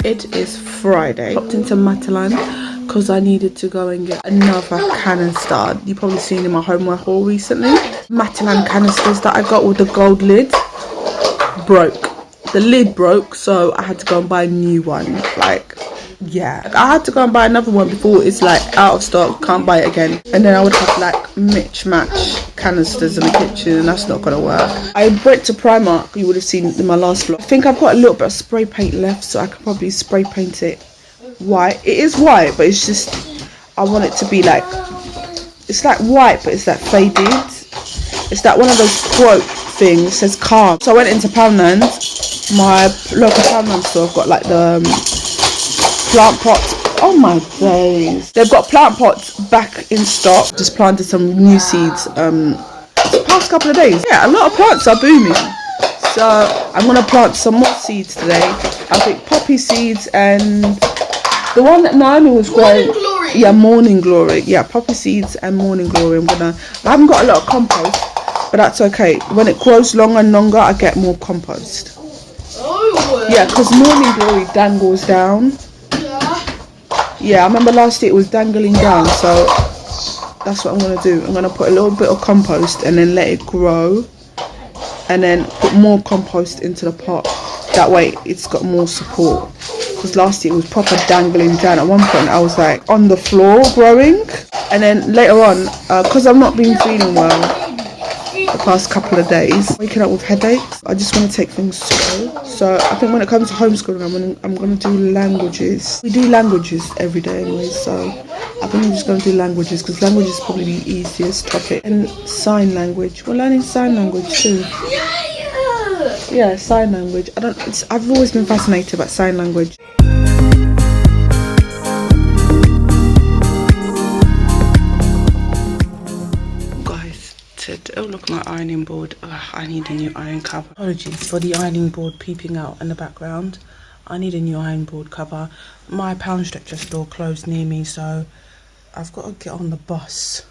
It is Friday. Popped into Poundland because I needed to go and get another canister. You've probably seen in my homeware haul recently. Poundland canisters that I got with the gold lid broke. The lid broke, so I had to go and buy a new one. Like, yeah, I had to go and buy another one before it's like out of stock, can't buy it again. And then I would have like mismatch canisters in the kitchen, and that's not gonna work. I went to Primark, you would have seen in my last vlog. I think I've got a little bit of spray paint left, so I could probably spray paint it white. It is white, but it's just, I want it to be like, it's like white, but it's like faded. It's like one of those quote things, it says calm. So I went into Poundland, my local Poundland store. I've got like the plant pots. Oh my days, they've got plant pots back in stock. Just planted some new seeds the past couple of days. Yeah, a lot of plants are booming, so I'm gonna plant some more seeds today. I think poppy seeds and the one that Naomi was growing, yeah, morning glory, yeah, poppy seeds and morning glory. I haven't got a lot of compost, but that's okay. When it grows longer and longer, I get more compost. Yeah, because morning glory dangles down. Yeah, I remember last year it was dangling down, so that's what I'm going to do. I'm going to put a little bit of compost and then let it grow, and then put more compost into the pot. That way it's got more support, because last year it was proper dangling down. At one point I was like on the floor growing, and then later on, because I've not been feeling well the past couple of days, waking up with headaches, I just want to take things slow. So I think when it comes to homeschooling, I'm going to do languages. We do languages every day anyway, so I think I'm just going to do languages, because language is probably the easiest topic. And sign language, we're learning sign language too. Yeah, sign language. I've always been fascinated by sign language. Oh, look at my ironing board. Ugh, I need a new iron cover. Apologies for the ironing board peeping out in the background. I need a new iron board cover. My pound stretcher store closed near me, so I've got to get on the bus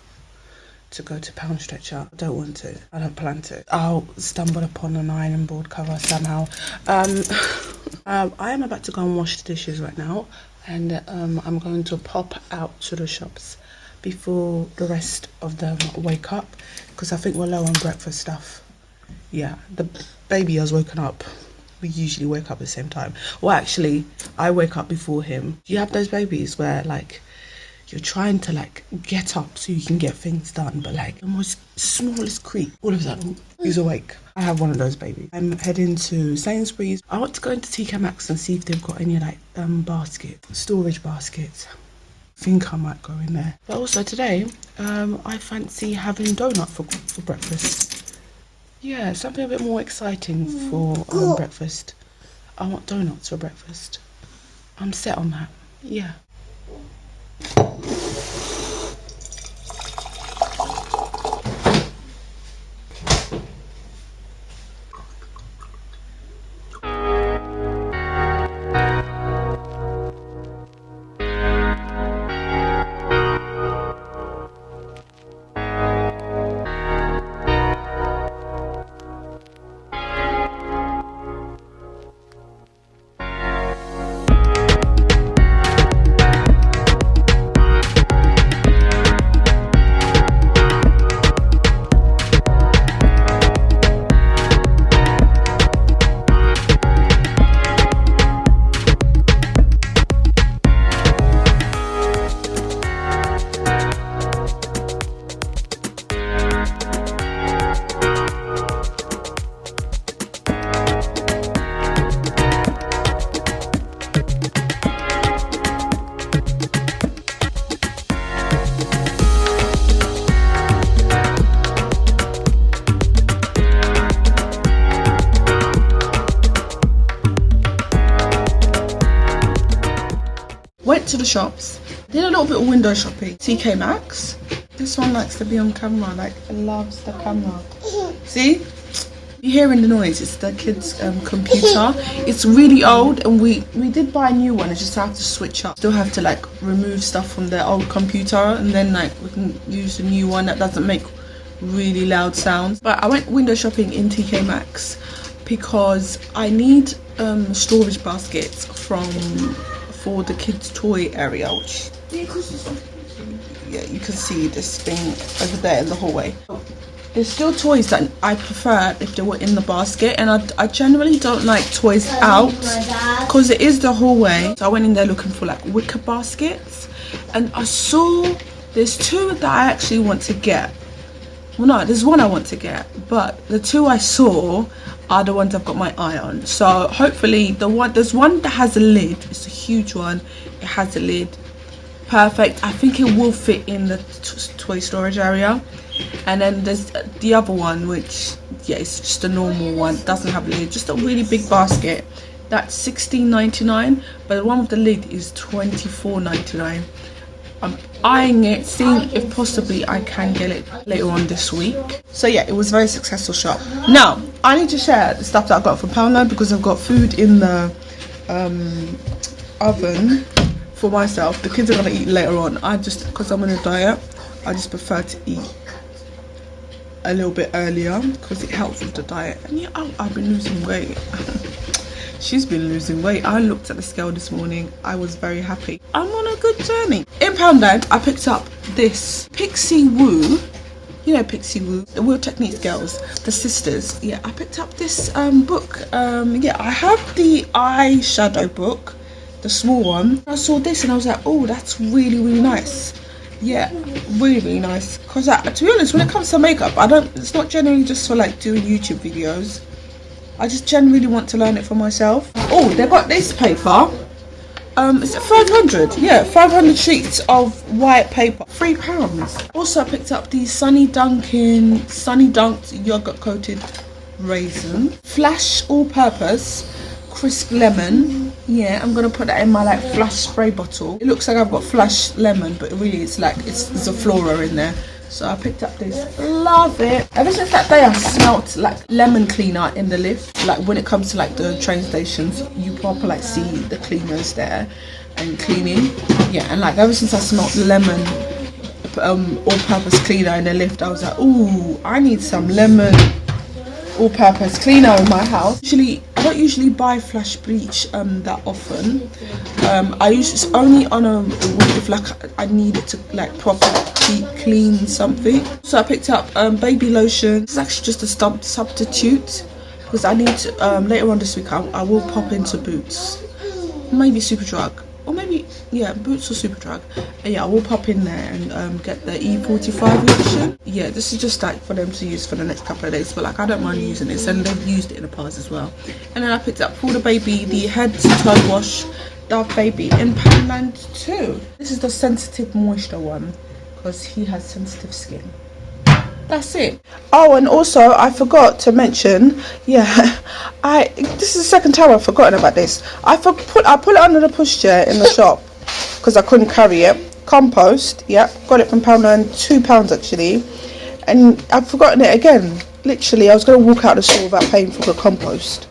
to go to pound stretcher. I don't want to. I don't plan to. I'll stumble upon an iron board cover somehow. I am about to go and wash the dishes right now, and I'm going to pop out to the shops before the rest of them wake up, because I think we're low on breakfast stuff. Yeah, the baby has woken up. We usually wake up at the same time. Well, actually, I wake up before him. You have those babies where like you're trying to like get up so you can get things done, but like the most smallest creak, all of a sudden he's awake. I have one of those babies. I'm heading to Sainsbury's. I want to go into Tkmaxx and see if they've got any like storage baskets. I think I might go in there. But also today, I fancy having donut for breakfast. Yeah, something a bit more exciting for breakfast. I want donuts for breakfast. I'm set on that. Yeah. Went to the shops, did a little bit of window shopping. Tkmaxx. This one likes to be on camera, like loves the camera. See? You're hearing the noise, it's the kid's computer. It's really old, and we did buy a new one. It's just have to switch up. Still have to like remove stuff from their old computer, and then like we can use a new one that doesn't make really loud sounds. But I went window shopping in Tkmaxx. because I need storage baskets for the kids' toy area, which yeah, you can see this thing over there in the hallway. There's still toys that I prefer if they were in the basket, and I generally don't like toys out because it is the hallway. So I went in there looking for like wicker baskets, and I saw there's two that I actually want to get. Well, no, there's one I want to get, but the two I saw are the ones I've got my eye on. So hopefully there's one that has a lid. It's a huge one. It has a lid. Perfect. I think it will fit in the toy storage area. And then there's the other one, which, yeah, it's just a normal one. It doesn't have a lid. Just a really big basket. That's $16.99, but the one with the lid is $24.99. I'm eyeing it, seeing if possibly I can get it later on this week. So yeah, it was a very successful shop. Now I need to share the stuff that I got from Poundland, because I've got food in the oven for myself. The kids are gonna eat later on. Because I'm on a diet, I just prefer to eat a little bit earlier because it helps with the diet. And yeah, I've been losing weight. She's been losing weight. I looked at the scale this morning. I was very happy. I'm on a good journey. In Poundland, I picked up this Pixie Woo. You know Pixie Woo, the Wheel Techniques girls, the sisters. Yeah, I picked up this book. Yeah, I have the eyeshadow book, the small one. I saw this and I was like, oh, that's really, really nice. Yeah, really, really nice. Because to be honest, when it comes to makeup, it's not generally just for like doing YouTube videos. I just genuinely want to learn it for myself. Oh, they got this paper. Is it 500? Yeah, 500 sheets of white paper. £3. Also, I picked up the Sunny Dunked yogurt coated raisin. Flash all-purpose crisp lemon. Yeah, I'm gonna put that in my like Flash spray bottle. It looks like I've got Flash lemon, but really it's like there's a flora in there. So I picked up this. Love it. Ever since that day I smelt like lemon cleaner in the lift. Like when it comes to like the train stations, you proper like see the cleaners there and cleaning. Yeah, and like ever since I smelt lemon all-purpose cleaner in the lift, I was like, ooh, I need some lemon all-purpose cleaner in my house. I don't usually buy Flash bleach that often. I use it's only on a week if like I need it to like proper deep clean something. So I picked up baby lotion. This is actually just a substitute because I need to later on this week I will pop into Boots, maybe Superdrug, or maybe yeah, Boots or Superdrug. And yeah, I will pop in there and get the E45 lotion. Yeah, this is just like for them to use for the next couple of days, but like I don't mind using this, and they've used it in the past as well. And then I picked up for the baby the head to toe wash Dove Baby in Poundland too. This is the sensitive moisture one because he has sensitive skin. That's it. Oh, and also I forgot to mention, yeah, this is the second time I've forgotten about this. I put it under the pushchair in the shop because I couldn't carry it. Compost, yeah, got it from Poundland, £2 actually, and I've forgotten it again. Literally, I was going to walk out the store without paying for the compost.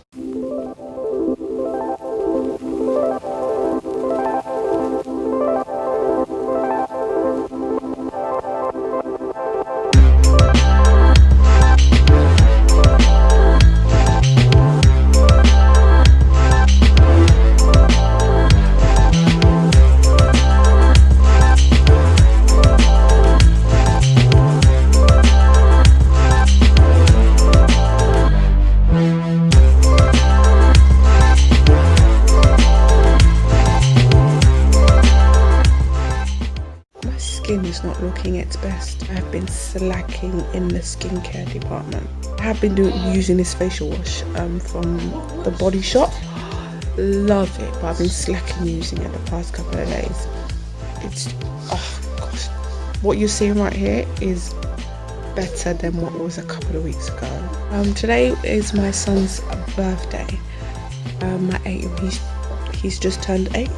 Is not looking its best. I have been slacking in the skincare department. I have been using this facial wash from the Body Shop. Love it, but I've been slacking using it the past couple of days. It's oh gosh, what you're seeing right here is better than what was a couple of weeks ago. Today is my son's birthday. My 8th, he's just turned 8.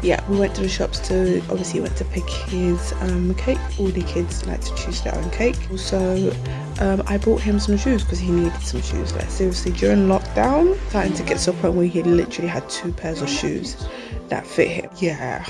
Yeah, we went to the shops to, obviously went to pick his cake. All the kids like to choose their own cake. Also, I bought him some shoes because he needed some shoes. Like seriously, during lockdown, starting to get to a point where he literally had 2 pairs of shoes that fit him. Yeah.